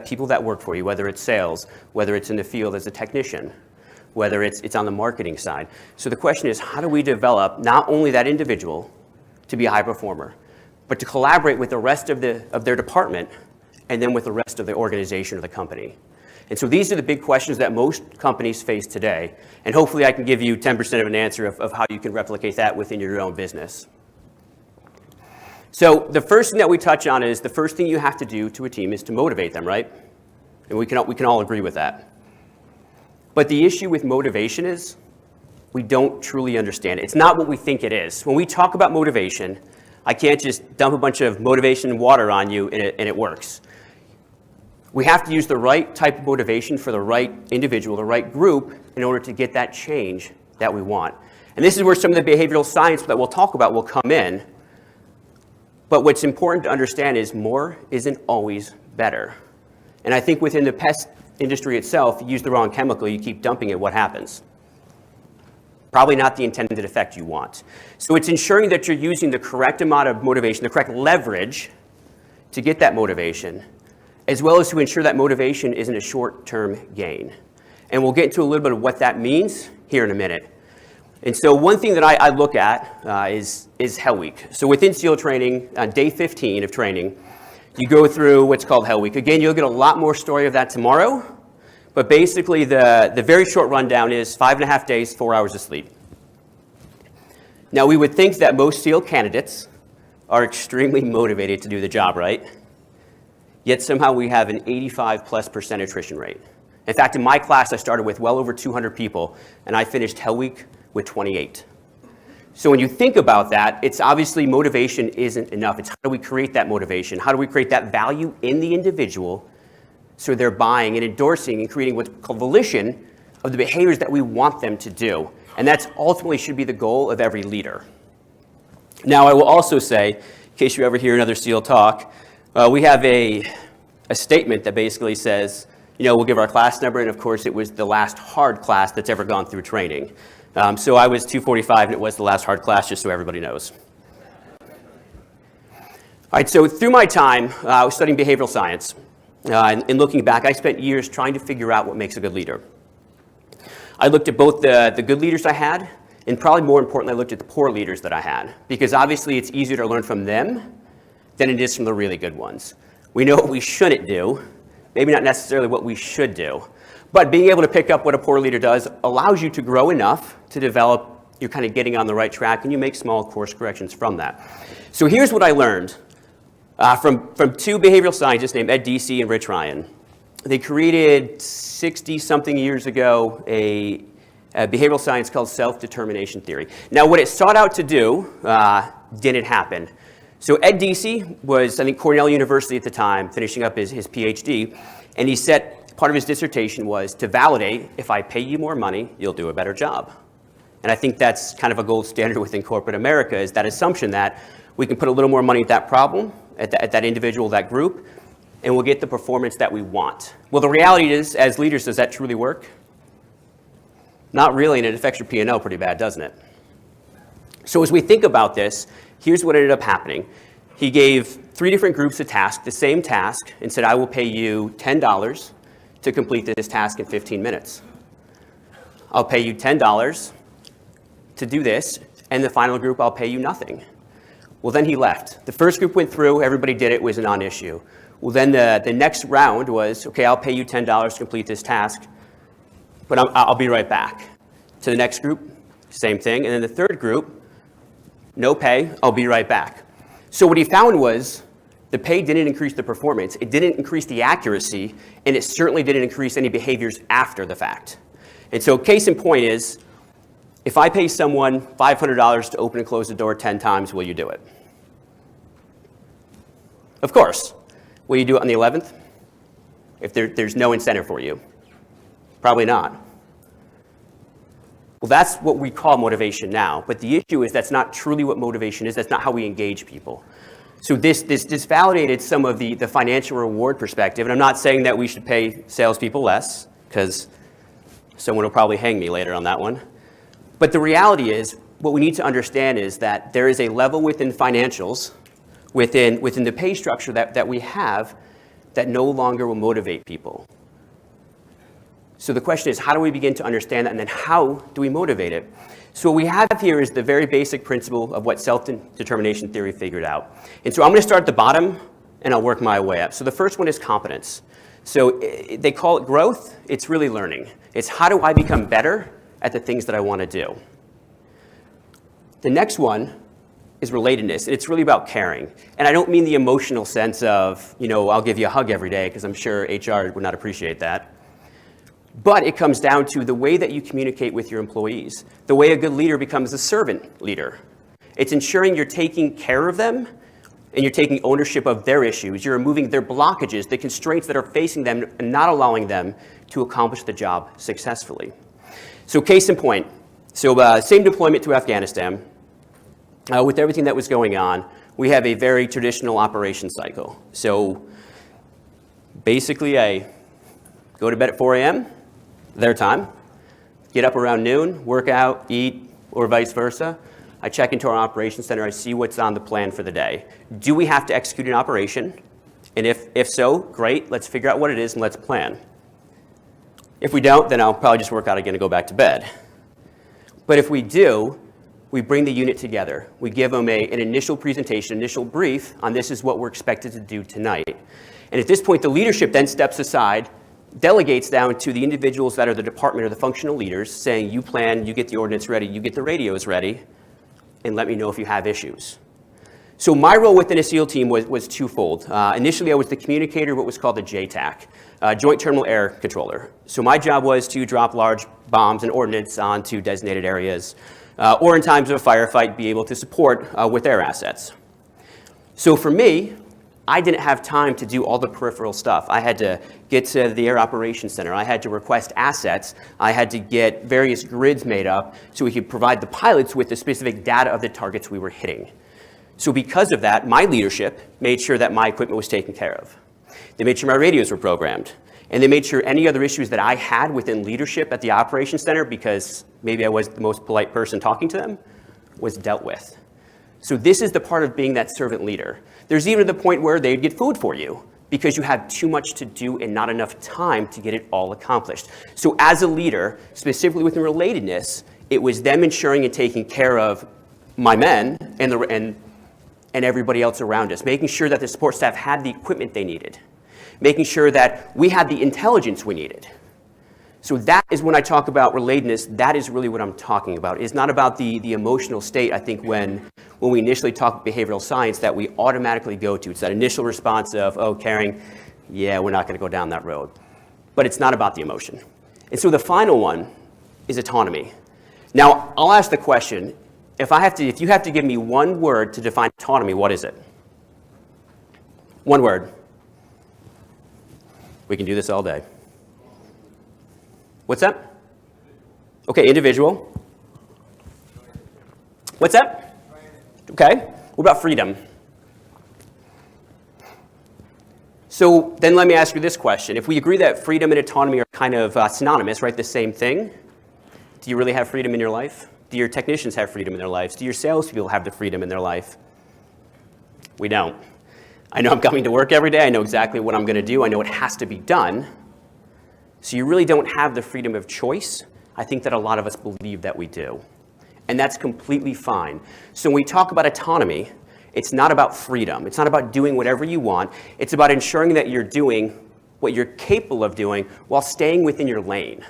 people that work for you, whether it's sales, whether it's in the field as a technician, whether it's on the marketing side. So the question is, how do we develop not only that individual to be a high performer, but to collaborate with the rest of their department and then with the rest of the organization or the company? And so these are the big questions that most companies face today. And hopefully I can give you 10% of an answer of how you can replicate that within your own business. So the first thing that we touch on is the first thing you have to do to a team is to motivate them, right? And we can all agree with that. But the issue with motivation is we don't truly understand it. It's not what we think it is. When we talk about motivation, I can't just dump a bunch of motivation water on you and it works. We have to use the right type of motivation for the right individual, the right group, in order to get that change that we want. And this is where some of the behavioral science that we'll talk about will come in. But what's important to understand is more isn't always better. And I think within the pest industry itself, you use the wrong chemical, you keep dumping it, what happens? Probably not the intended effect you want. So it's ensuring that you're using the correct amount of motivation, the correct leverage to get that motivation, as well as to ensure that motivation isn't a short-term gain. And we'll get into a little bit of what that means here in a minute. And so one thing that I look at is Hell Week. So within SEAL training, on day 15 of training, you go through what's called Hell Week. Again, you'll get a lot more story of that tomorrow, but basically the very short rundown is 5.5 days, 4 hours of sleep. Now we would think that most SEAL candidates are extremely motivated to do the job, right? Yet somehow we have an 85+% attrition rate. In fact, in my class, I started with well over 200 people, and I finished Hell Week with 28. So when you think about that, it's obviously motivation isn't enough. It's how do we create that motivation? How do we create that value in the individual so they're buying and endorsing and creating what's called volition of the behaviors that we want them to do? And that's ultimately should be the goal of every leader. Now, I will also say, in case you ever hear another SEAL talk, we have a statement that basically says, we'll give our class number, and of course it was the last hard class that's ever gone through training. So I was 245, and it was the last hard class, just so everybody knows. All right, so through my time, I was studying behavioral science. And looking back, I spent years trying to figure out what makes a good leader. I looked at both the good leaders I had, and probably more importantly, I looked at the poor leaders that I had. Because obviously it's easier to learn from them than it is from the really good ones. We know what we shouldn't do, maybe not necessarily what we should do. But being able to pick up what a poor leader does allows you to grow enough to develop, you're kind of getting on the right track, and you make small course corrections from that. So here's what I learned from two behavioral scientists named Ed Deci and Rich Ryan. They created 60-something years ago a behavioral science called self-determination theory. Now, what it sought out to do didn't happen. So Ed Deci was, I think, Cornell University at the time, finishing up his PhD, and he set part of his dissertation was to validate, if I pay you more money, you'll do a better job. And I think that's kind of a gold standard within corporate America, is that assumption that we can put a little more money at that problem, at that individual, that group, and we'll get the performance that we want. Well, the reality is, as leaders, does that truly work? Not really, and it affects your P&L pretty bad, doesn't it? So as we think about this, here's what ended up happening. He gave 3 different groups a task, the same task, and said, I will pay you $10 to complete this task in 15 minutes. I'll pay you $10 to do this, and the final group, I'll pay you nothing. Well, then he left. The first group went through, everybody did it, was a non-issue. Well, then the next round was, okay, I'll pay you $10 to complete this task, but I'll be right back. To the next group, same thing. And then the third group, no pay, I'll be right back. So what he found was the pay didn't increase the performance, it didn't increase the accuracy, and it certainly didn't increase any behaviors after the fact. And so case in point is, if I pay someone $500 to open and close the door 10 times, will you do it? Of course. Will you do it on the 11th? If there's no incentive for you? Probably not. Well, that's what we call motivation now. But the issue is that's not truly what motivation is. That's not how we engage people. So this validated some of the financial reward perspective. And I'm not saying that we should pay salespeople less, because someone will probably hang me later on that one. But the reality is, what we need to understand is that there is a level within financials, within the pay structure that we have, that no longer will motivate people. So the question is, how do we begin to understand that, and then how do we motivate it? So what we have here is the very basic principle of what self-determination theory figured out. And so I'm going to start at the bottom, and I'll work my way up. So the first one is competence. So they call it growth. It's really learning. It's how do I become better at the things that I want to do. The next one is relatedness. It's really about caring. And I don't mean the emotional sense of, I'll give you a hug every day, because I'm sure HR would not appreciate that. But it comes down to the way that you communicate with your employees, the way a good leader becomes a servant leader. It's ensuring you're taking care of them and you're taking ownership of their issues. You're removing their blockages, the constraints that are facing them, and not allowing them to accomplish the job successfully. So case in point, same deployment to Afghanistan. With everything that was going on, we have a very traditional operations cycle. So basically, I go to bed at 4 a.m., their time, get up around noon, work out, eat, or vice versa. I check into our operations center. I see what's on the plan for the day. Do we have to execute an operation? And if so, great. Let's figure out what it is and let's plan. If we don't, then I'll probably just work out again and go back to bed. But if we do, we bring the unit together. We give them an initial presentation, initial brief on this is what we're expected to do tonight. And at this point, the leadership then steps aside, delegates down to the individuals that are the department or the functional leaders, saying you plan, you get the ordnance ready, you get the radios ready, and let me know if you have issues. So my role within a SEAL team was twofold. Initially, I was the communicator, what was called the JTAC, Joint Terminal Air Controller. So my job was to drop large bombs and ordnance onto designated areas, or in times of a firefight, be able to support with air assets. So for me, I didn't have time to do all the peripheral stuff. I had to get to the Air Operations Center. I had to request assets. I had to get various grids made up so we could provide the pilots with the specific data of the targets we were hitting. So because of that, my leadership made sure that my equipment was taken care of. They made sure my radios were programmed. And they made sure any other issues that I had within leadership at the Operations Center, because maybe I was the most polite person talking to them, was dealt with. So this is the part of being that servant leader. There's even the point where they'd get food for you because you have too much to do and not enough time to get it all accomplished. So as a leader, specifically within relatedness, it was them ensuring and taking care of my men and everybody else around us, making sure that the support staff had the equipment they needed, making sure that we had the intelligence we needed. So that is when I talk about relatedness, that is really what I'm talking about. It's not about the emotional state, I think, when we initially talk behavioral science that we automatically go to. It's that initial response of, oh, caring, yeah, we're not going to go down that road. But it's not about the emotion. And so the final one is autonomy. Now, I'll ask the question, if you have to give me one word to define autonomy, what is it? One word. We can do this all day. What's that? Okay, individual. What's that? Okay. What about freedom? So then let me ask you this question. If we agree that freedom and autonomy are kind of synonymous, right, the same thing, do you really have freedom in your life? Do your technicians have freedom in their lives? Do your salespeople have the freedom in their life? We don't. I know I'm coming to work every day. I know exactly what I'm going to do. I know it has to be done. So you really don't have the freedom of choice. I think that a lot of us believe that we do. And that's completely fine. So when we talk about autonomy, it's not about freedom. It's not about doing whatever you want. It's about ensuring that you're doing what you're capable of doing while staying within your lane.